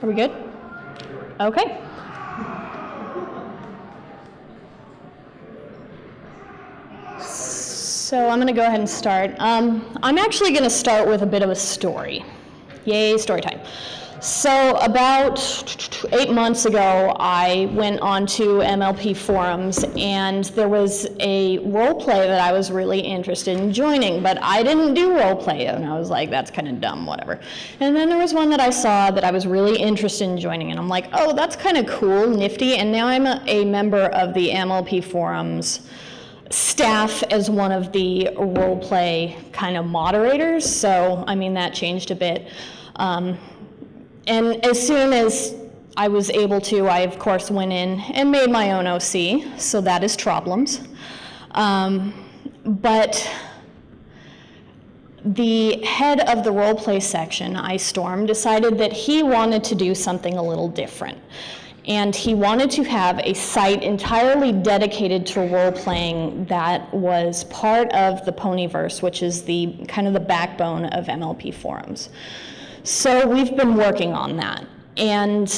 Are we good? Okay. So I'm going to go ahead and start. I'm actually going to start with a bit of a story. Yay, story time. So about 8 months ago, I went on to MLP Forums, and there was a role play that I was really interested in joining, but I didn't do role play, and I was like, that's kind of dumb, whatever. And then there was one that I saw that I was really interested in joining, and I'm like, oh, that's kind of cool, nifty, and now I'm a member of the MLP Forums staff as one of the role play kind of moderators, so I mean, that changed a bit. And as soon as I was able to, I of course went in and made my own OC, so that is Problems. But the head of the roleplay section, Ice Storm, decided that he wanted to do something a little different. And he wanted to have a site entirely dedicated to role-playing that was part of the Ponyverse, which is the kind of the backbone of MLP Forums. So we've been working on that, and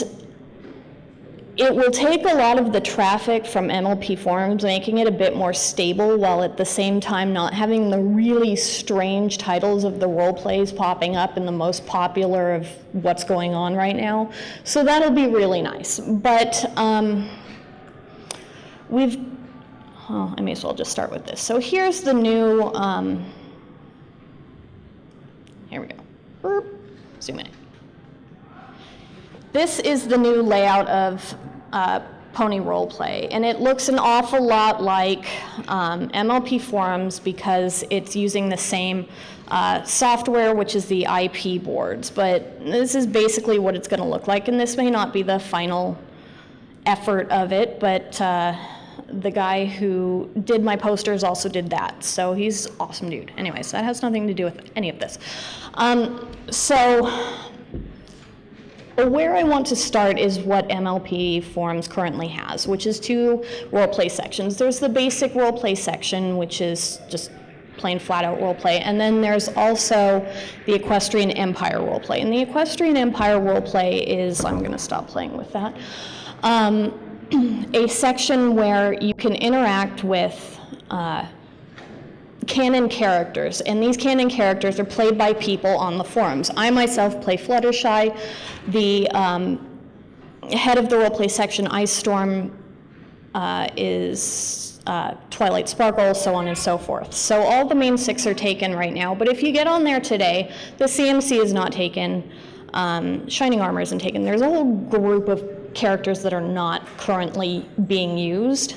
it will take a lot of the traffic from MLP Forums, making it a bit more stable, while at the same time not having the really strange titles of the role plays popping up in the most popular of what's going on right now. So that'll be really nice. But I may as well just start with this. So here's the new, here we go. Burp. Zoom in. This is the new layout of Pony Roleplay, and it looks an awful lot like MLP Forums because it's using the same software, which is the IP boards, but this is basically what it's going to look like, and this may not be the final effort of it, but the guy who did my posters also did that, so he's an awesome dude. Anyways, that has nothing to do with any of this. So where I want to start is what MLP Forums currently has, which is 2 roleplay sections. There's the basic roleplay section, which is just plain flat-out roleplay, and then there's also the Equestrian Empire roleplay. And the Equestrian Empire roleplay is, I'm going to stop playing with that, a section where you can interact with canon characters, and these canon characters are played by people on the forums. I myself play Fluttershy. The head of the roleplay section, Ice Storm, is Twilight Sparkle, so on and so forth. So all the main 6 are taken right now, but if you get on there today, the CMC is not taken, Shining Armor isn't taken. There's a whole group of characters that are not currently being used.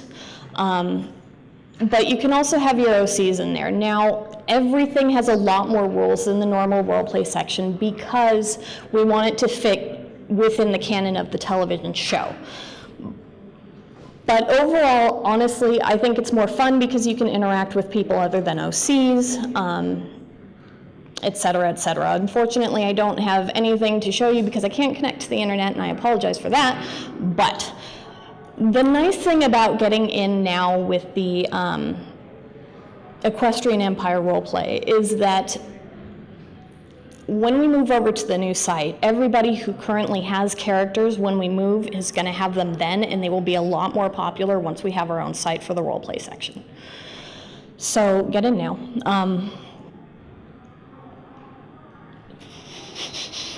But you can also have your OCs in there. Now, everything has a lot more rules than the normal roleplay section because we want it to fit within the canon of the television show. But overall, honestly, I think it's more fun because you can interact with people other than OCs, et cetera, et cetera. Unfortunately, I don't have anything to show you because I can't connect to the internet, and I apologize for that. But the nice thing about getting in now with the Equestrian Empire roleplay is that when we move over to the new site, everybody who currently has characters when we move is going to have them then, and they will be a lot more popular once we have our own site for the roleplay section. So get in now.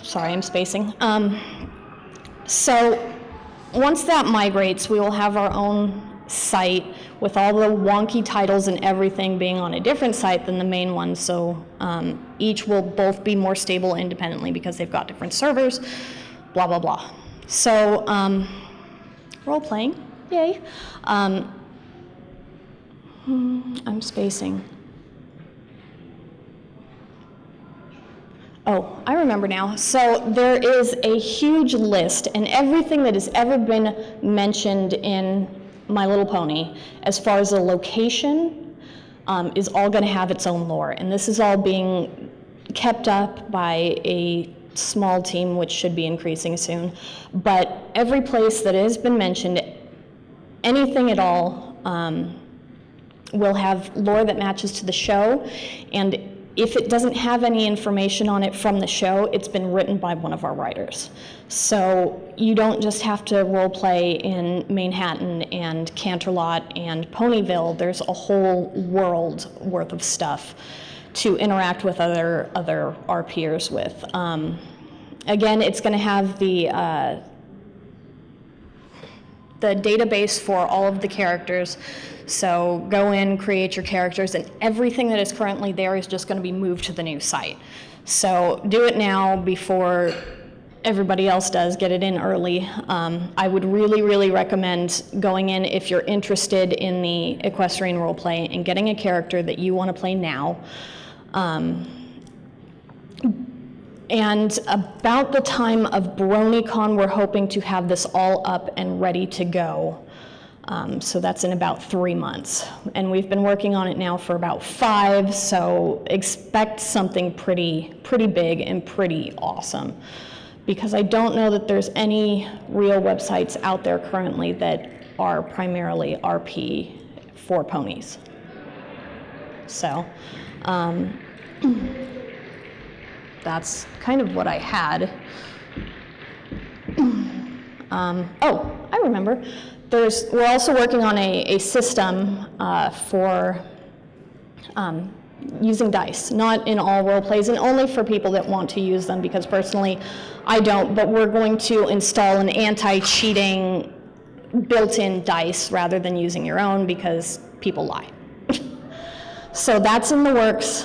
Sorry, I'm spacing. So once that migrates, we will have our own site with all the wonky titles and everything being on a different site than the main one, so each will both be more stable independently because they've got different servers, blah, blah, blah. So role-playing, yay. I'm spacing. Oh, I remember now. So there is a huge list, and everything that has ever been mentioned in My Little Pony, as far as the location, is all going to have its own lore. And this is all being kept up by a small team, which should be increasing soon. But every place that has been mentioned, anything at all, will have lore that matches to the show. And if it doesn't have any information on it from the show, it's been written by one of our writers. So you don't just have to role play in Manhattan and Canterlot and Ponyville. There's a whole world worth of stuff to interact with other RPers with. Again, it's going to have the database for all of the characters. So go in, create your characters, and everything that is currently there is just going to be moved to the new site. So do it now before everybody else does. Get it in early. I would really, really recommend going in if you're interested in the equestrian roleplay and getting a character that you want to play now. And about the time of BronyCon, we're hoping to have this all up and ready to go. So that's in about 3 months. And we've been working on it now for about 5, so expect something pretty big and pretty awesome. Because I don't know that there's any real websites out there currently that are primarily RP for ponies. So that's kind of what I had. Oh, I remember. We're also working on a system for using dice, not in all role plays, and only for people that want to use them, because personally I don't, but we're going to install an anti-cheating built-in dice rather than using your own, because people lie. So that's in the works.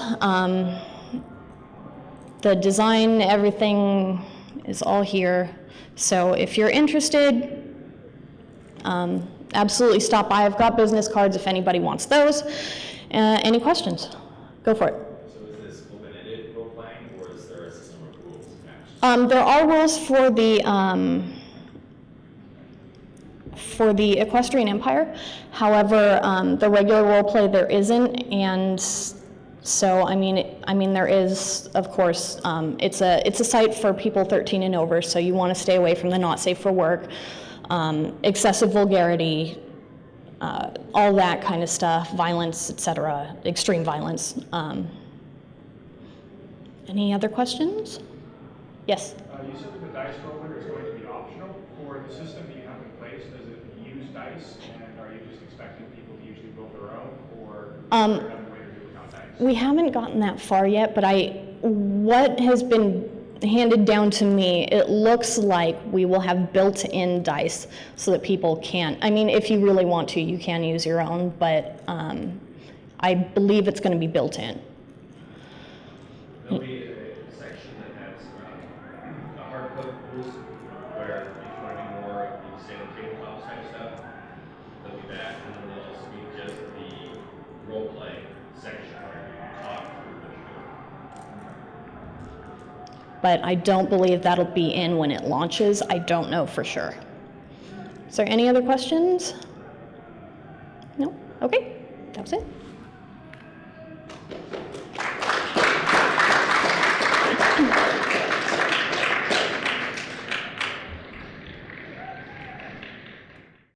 The design, everything is all here. So if you're interested, absolutely stop by. I've got business cards if anybody wants those. Any questions? Go for it. So is this open-ended role-playing, or is there a system of rules attached? There are rules for the Equestrian Empire. However, the regular role-play there isn't, and so I mean there is, of course, it's a site for people 13 and over, so you want to stay away from the not safe for work, excessive vulgarity, all that kind of stuff, violence, etc., extreme violence. Any other questions? Yes? You said that the dice roller is going to be optional. For the system that you have in place, does it use dice, and are you just expecting people to usually build their own, or is there another way to do it without dice? We haven't gotten that far yet, but what has been handed down to me, it looks like we will have built-in dice so that people can, I mean, if you really want to, you can use your own, but I believe it's going to be built in. There'll be a section that has a hard code rules where if you want to do more of the standard tabletop type stuff, they'll be that, and then there'll also be just the role play section where you talk through what you're doing. But I don't believe that'll be in when it launches. I don't know for sure. Is there any other questions? No? Okay, that was it.